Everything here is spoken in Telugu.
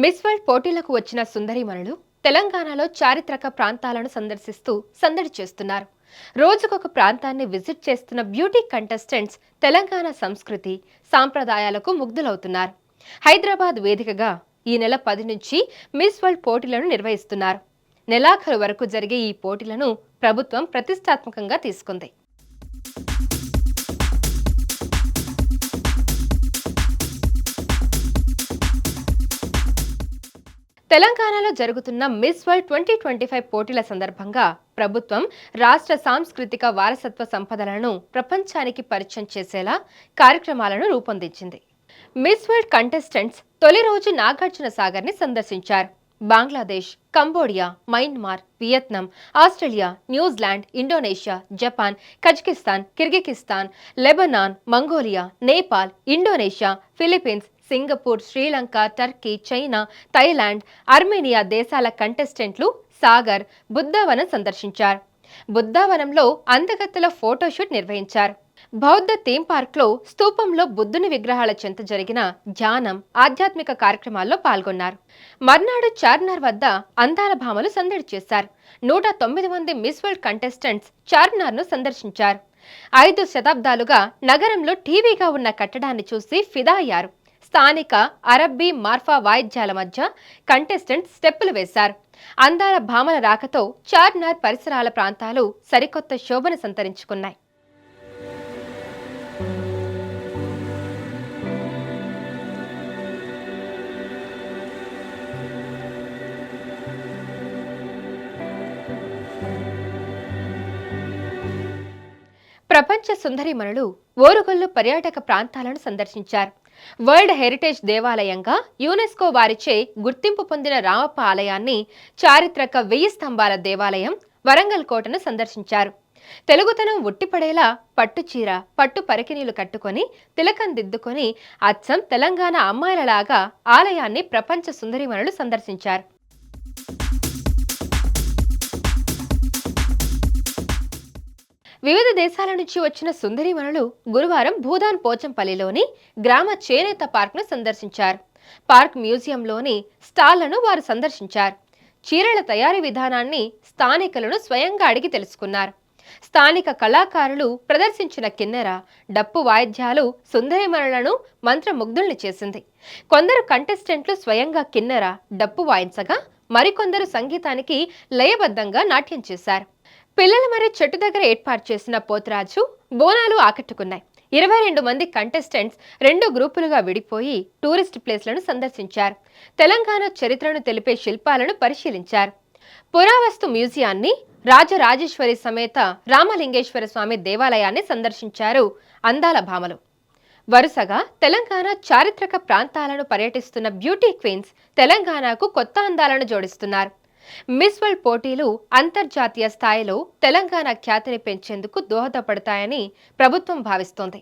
మిస్ వరల్డ్ పోటీలకు వచ్చిన సుందరీమణులు తెలంగాణలో చారిత్రక ప్రాంతాలను సందర్శిస్తూ సందడి చేస్తున్నారు. రోజుకొక ప్రాంతాన్ని విజిట్ చేస్తున్న బ్యూటీ కంటెస్టెంట్స్ తెలంగాణ సంస్కృతి, సాంప్రదాయాలకు ముగ్ధులవుతున్నారు. హైదరాబాద్ వేదికగా ఈ నెల 10 నుంచి మిస్ వరల్డ్ పోటీలను నిర్వహిస్తున్నారు. నెలాఖరు వరకు జరిగే ఈ పోటీలను ప్రభుత్వం ప్రతిష్టాత్మకంగా తీసుకుంది. తెలంగాణలో జరుగుతున్న మిస్ వరల్డ్ 2025 పోటీల సందర్భంగా ప్రభుత్వం రాష్ట్ర సాంస్కృతిక వారసత్వ సంపదలను ప్రపంచానికి పరిచయం చేసేలా కార్యక్రమాలను రూపొందించింది. మిస్ వరల్డ్ కంటెస్టెంట్స్ తొలి రోజు నాగార్జున సాగర్ని సందర్శించారు. Bangladesh, Cambodia, Myanmar, Vietnam, Australia, New Zealand, Indonesia, Japan, Kazakhstan, Kyrgyzstan, Lebanon, Mongolia, Nepal, Indonesia, Philippines, Singapore, Sri Lanka, Turkey, China, Thailand, Armenia దేశాల కంటెస్టెంట్లు సాగర్, బుద్ధావనం సందర్శించారు. బుద్ధావనంలో అందగత్తెల ఫోటోషూట్ నిర్వహించారు. బౌద్ధ థీమ్ పార్క్ లో స్తూపంలో బుద్ధుని విగ్రహాల చెంత జరిగిన ధ్యానం, ఆధ్యాత్మిక కార్యక్రమాల్లో పాల్గొన్నారు. మర్నాడు చార్మినార్ వద్ద అందాల భామలు సందడి చేశారు. 109 మంది మిస్ వరల్డ్ కంటెస్టెంట్స్ చార్మినార్ ను సందర్శించారు. 5 శతాబ్దాలుగా నగరంలో టీవీగా ఉన్న కట్టడాన్ని చూసి ఫిదా అయ్యారు. స్థానిక అరబ్బీ, మార్ఫా వాయిద్యాల మధ్య కంటెస్టెంట్స్ స్టెప్పులు వేశారు. అందాల భామల రాకతో చార్మినార్ పరిసరాల ప్రాంతాలు సరికొత్త శోభను సంతరించుకున్నాయి. ప్రపంచ సుందరీమణులు ఓరుగల్లు పర్యాటక ప్రాంతాలను సందర్శించారు. వరల్డ్ హెరిటేజ్ దేవాలయంగా యునెస్కో వారిచే గుర్తింపు పొందిన రామప్ప ఆలయాన్ని, చారిత్రక 1000 స్తంభాల దేవాలయం, వరంగల్ కోటను సందర్శించారు. తెలుగుతనం ఉట్టిపడేలా పట్టుచీర, పట్టు పరికినీలు కట్టుకొని తిలకం దిద్దుకొని అచ్చం తెలంగాణ అమ్మాయిలలాగా ఆలయాన్ని ప్రపంచ సుందరీమణులు సందర్శించారు. వివిధ దేశాల నుంచి వచ్చిన సుందరీమణులు గురువారం భూదాన్ పోచంపల్లిలోని గ్రామ చేనేత పార్క్ ను సందర్శించారు. పార్క్ మ్యూజియంలోని స్టాళ్లను వారు సందర్శించారు. చీరల తయారీ విధానాన్ని స్థానికులను స్వయంగా అడిగి తెలుసుకున్నారు. స్థానిక కళాకారులు ప్రదర్శించిన కిన్నెర, డప్పు వాయిద్యాలు సుందరీమణులను మంత్రముగ్ధుల్ని చేసింది. కొందరు కంటెస్టెంట్లు స్వయంగా కిన్నెర, డప్పు వాయించగా మరికొందరు సంగీతానికి లయబద్ధంగా నాట్యం చేశారు. పిల్లలు మరి చెట్టు దగ్గర ఏర్పాటు చేసిన పోతురాజు, బోనాలు ఆకట్టుకున్నాయి. 22 మంది కంటెస్టెంట్స్ 2 గ్రూపులుగా విడిపోయి టూరిస్ట్ ప్లేస్లను సందర్శించారు. తెలంగాణ చరిత్రను తెలిపే శిల్పాలను పరిశీలించారు. పురావస్తు మ్యూజియాన్ని, రాజరాజేశ్వరి సమేత రామలింగేశ్వర స్వామి దేవాలయాన్ని సందర్శించారు అందాల భామలు. వరుసగా తెలంగాణ చారిత్రక ప్రాంతాలను పర్యటిస్తున్న బ్యూటీ క్వీన్స్ తెలంగాణకు కొత్త అందాలను జోడిస్తున్నారు. మిస్ వరల్డ్ పోటీలు అంతర్జాతీయ స్థాయిలో తెలంగాణ ఖ్యాతిని పెంచేందుకు దోహదపడతాయని ప్రభుత్వం భావిస్తోంది.